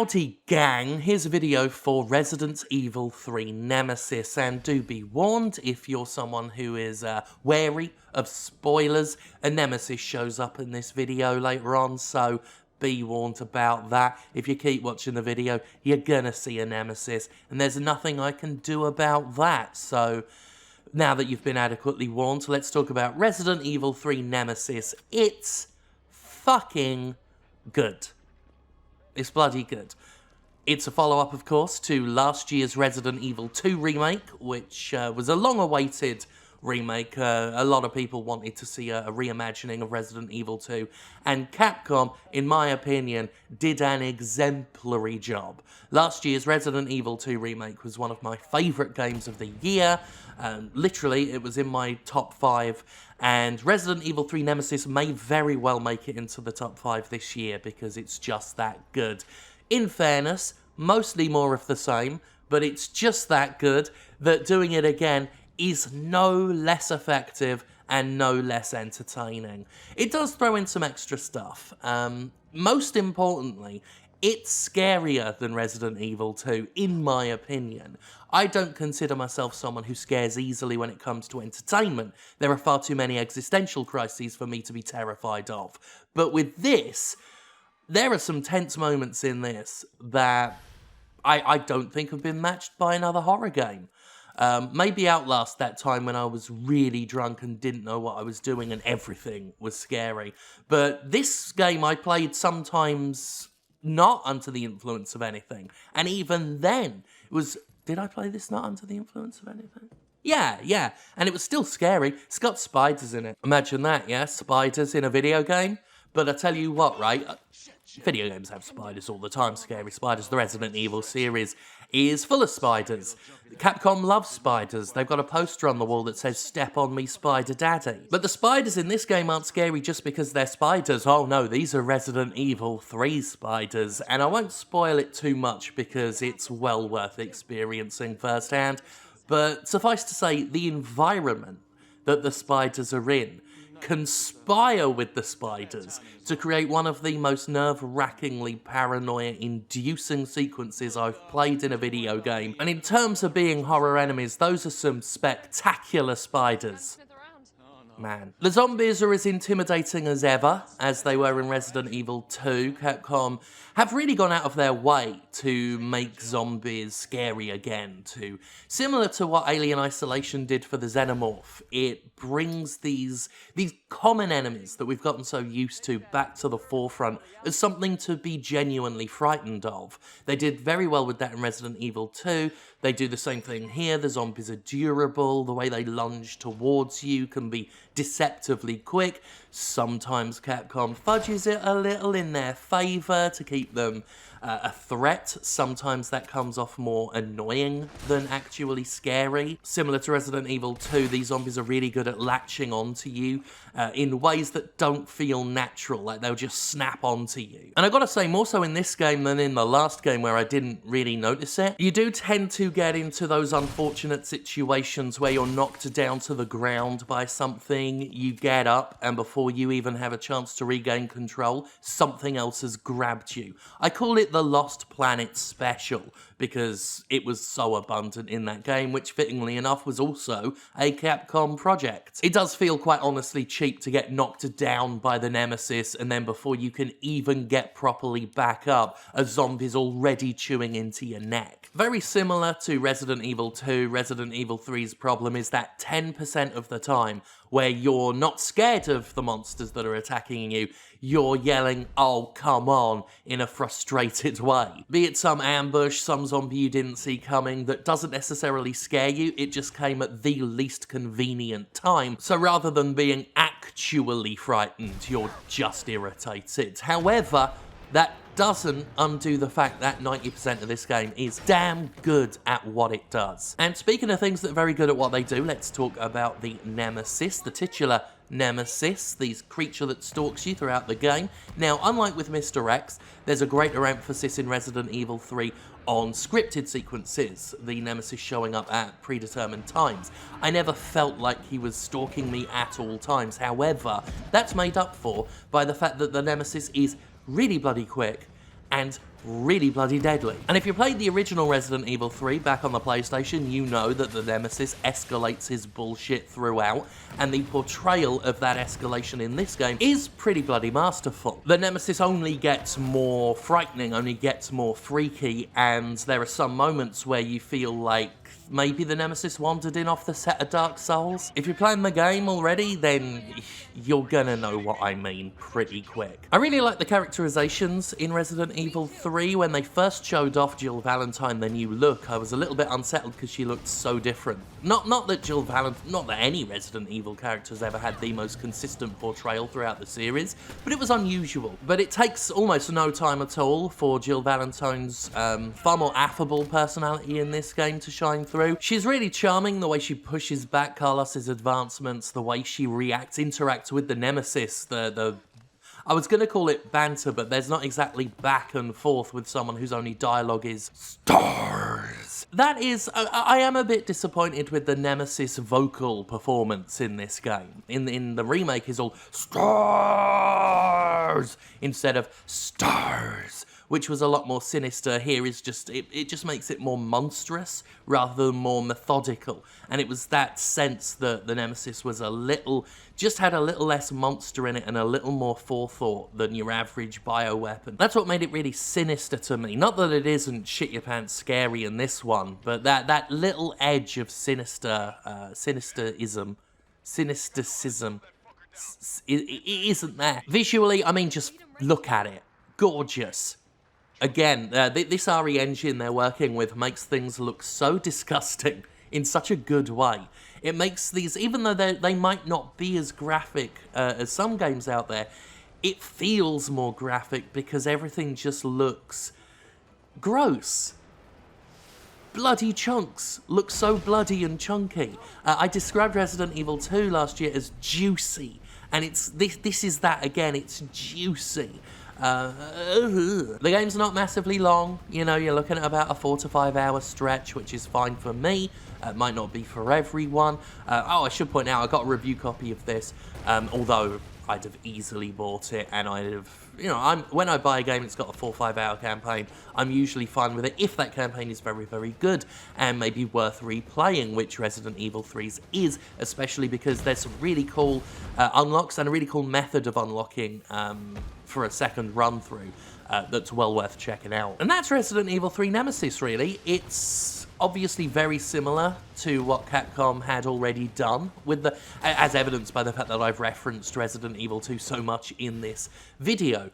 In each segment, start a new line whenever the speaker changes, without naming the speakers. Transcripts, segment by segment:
Howdy gang, here's a video for Resident Evil 3 Nemesis, and do be warned if you're someone who is wary of spoilers, a Nemesis shows up in this video later on, so be warned about that. If you keep watching the video, you're gonna see a Nemesis, and there's nothing I can do about that, so now that you've been adequately warned, let's talk about Resident Evil 3 Nemesis. It's fucking good. It's bloody good. It's a follow-up, of course, to last year's Resident Evil 2 remake, which was a long-awaited remake. A lot of people wanted to see a reimagining of Resident Evil 2, and Capcom, in my opinion, did an exemplary job. Last year's Resident Evil 2 remake was one of my favourite games of the year. Literally, it was in my top 5, and Resident Evil 3 Nemesis may very well make it into the top 5 this year because it's just that good. In fairness, mostly more of the same, but it's just that good that doing it again is no less effective and no less entertaining. It does throw in some extra stuff. Most importantly, it's scarier than Resident Evil 2, in my opinion. I don't consider myself someone who scares easily when it comes to entertainment. There are far too many existential crises for me to be terrified of. But with this, there are some tense moments in this that I don't think have been matched by another horror game. Maybe Outlast, that time when I was really drunk and didn't know what I was doing and everything was scary. But this game I played sometimes not under the influence of anything. And even then, it was... Did I play this not under the influence of anything? Yeah. And it was still scary. It's got spiders in it. Imagine that, yeah? Spiders in a video game. But I tell you what, right? Video games have spiders all the time, scary spiders. The Resident Evil series is full of spiders. Capcom loves spiders. They've got a poster on the wall that says, "Step on me, Spider Daddy." But the spiders in this game aren't scary just because they're spiders. Oh no, these are Resident Evil 3 spiders. And I won't spoil it too much because it's well worth experiencing firsthand. But suffice to say, the environment that the spiders are in conspire with the spiders to create one of the most nerve-wrackingly paranoia-inducing sequences I've played in a video game. And in terms of being horror enemies, those are some spectacular spiders. Man. The zombies are as intimidating as ever, as they were in Resident Evil 2. Capcom have really gone out of their way to make zombies scary again, similar to what Alien Isolation did for the Xenomorph. It brings these common enemies that we've gotten so used to back to the forefront as something to be genuinely frightened of. They did very well with that in Resident Evil 2. They do the same thing here. The zombies are durable. The way they lunge towards you can be deceptively quick. Sometimes Capcom fudges it a little in their favour to keep them a threat. Sometimes that comes off more annoying than actually scary. Similar to Resident Evil 2, these zombies are really good at latching onto you in ways that don't feel natural, like they'll just snap onto you. And I gotta say, more so in this game than in the last game where I didn't really notice it. You do tend to get into those unfortunate situations where you're knocked down to the ground by something, you get up, and before you even have a chance to regain control, something else has grabbed you. I call it the Lost Planet Special because it was so abundant in that game, which fittingly enough was also a Capcom project. It does feel quite honestly cheap to get knocked down by the Nemesis, and then before you can even get properly back up, a zombie's already chewing into your neck. Very similar to Resident Evil 2, Resident Evil 3's problem is that 10% of the time where you're not scared of the monsters that are attacking you, you're yelling, "Oh, come on," in a frustrated way. Be it some ambush, some zombie you didn't see coming that doesn't necessarily scare you, it just came at the least convenient time. So rather than being actually frightened, you're just irritated. However, that doesn't undo the fact that 90% of this game is damn good at what it does. And speaking of things that are very good at what they do, let's talk about the Nemesis, the titular Nemesis, the creature that stalks you throughout the game. Now, unlike with Mr. X, there's a greater emphasis in Resident Evil 3 on scripted sequences, the Nemesis showing up at predetermined times. I never felt like he was stalking me at all times. However, that's made up for by the fact that the Nemesis is really bloody quick and really bloody deadly. And if you played the original Resident Evil 3 back on the PlayStation, you know that the Nemesis escalates his bullshit throughout, and the portrayal of that escalation in this game is pretty bloody masterful. The Nemesis only gets more frightening, only gets more freaky, and there are some moments where you feel like maybe the Nemesis wandered in off the set of Dark Souls. If you're playing the game already, then you're gonna know what I mean pretty quick. I really like the characterizations in Resident Evil 3. When they first showed off Jill Valentine, the new look, I was a little bit unsettled because she looked so different. Not that Jill Valentine, not that any Resident Evil characters ever had the most consistent portrayal throughout the series, but it was unusual. But it takes almost no time at all for Jill Valentine's far more affable personality in this game to shine through. She's really charming, the way she pushes back Carlos's advancements, the way she interacts with the Nemesis, I was going to call it banter, but there's not exactly back and forth with someone whose only dialogue is S.T.A.R.S. That is, I am a bit disappointed with the Nemesis vocal performance in this game. In the remake is all S.T.A.R.S. instead of S.T.A.R.S., which was a lot more sinister. Here is just, it just makes it more monstrous rather than more methodical. And it was that sense that the Nemesis was just had a little less monster in it and a little more forethought than your average bioweapon. That's what made it really sinister to me. Not that it isn't shit your pants scary in this one, but that little edge of cynicism, it isn't there. Visually, I mean, just look at it. Gorgeous. Again, this RE engine they're working with makes things look so disgusting in such a good way. It makes these, even though they might not be as graphic as some games out there, it feels more graphic because everything just looks gross. Bloody chunks look so bloody and chunky. I described Resident Evil 2 last year as juicy, and this is that again, it's juicy. The game's not massively long, you know, you're looking at about a 4 to 5 hour stretch, which is fine for me. It might not be for everyone. I should point out, I got a review copy of this, although I'd have easily bought it, and I'd have, you know, when I buy a game that's got a 4 or 5 hour campaign, I'm usually fine with it if that campaign is very, very good and maybe worth replaying, which Resident Evil 3's is, especially because there's some really cool unlocks and a really cool method of unlocking for a second run through that's well worth checking out. And that's Resident Evil 3 Nemesis, really. It's obviously very similar to what Capcom had already done, with as evidenced by the fact that I've referenced Resident Evil 2 so much in this video.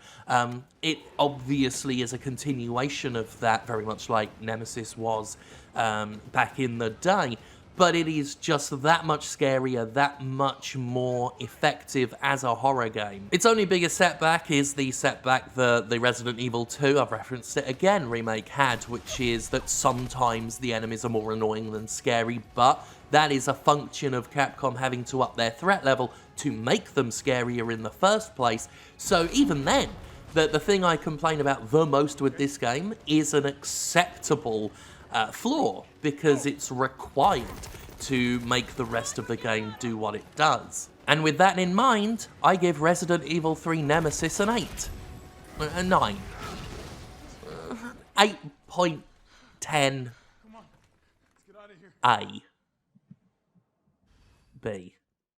It obviously is a continuation of that, very much like Nemesis was back in the day, but it is just that much scarier, that much more effective as a horror game. Its only biggest setback is the setback the Resident Evil 2, I've referenced it again, remake had, which is that sometimes the enemies are more annoying than scary, but that is a function of Capcom having to up their threat level to make them scarier in the first place. So even then, the thing I complain about the most with this game is an acceptable flaw, because it's required to make the rest of the game do what it does. And with that in mind, I give Resident Evil 3 Nemesis an 8. A 9. 8.10 A. B.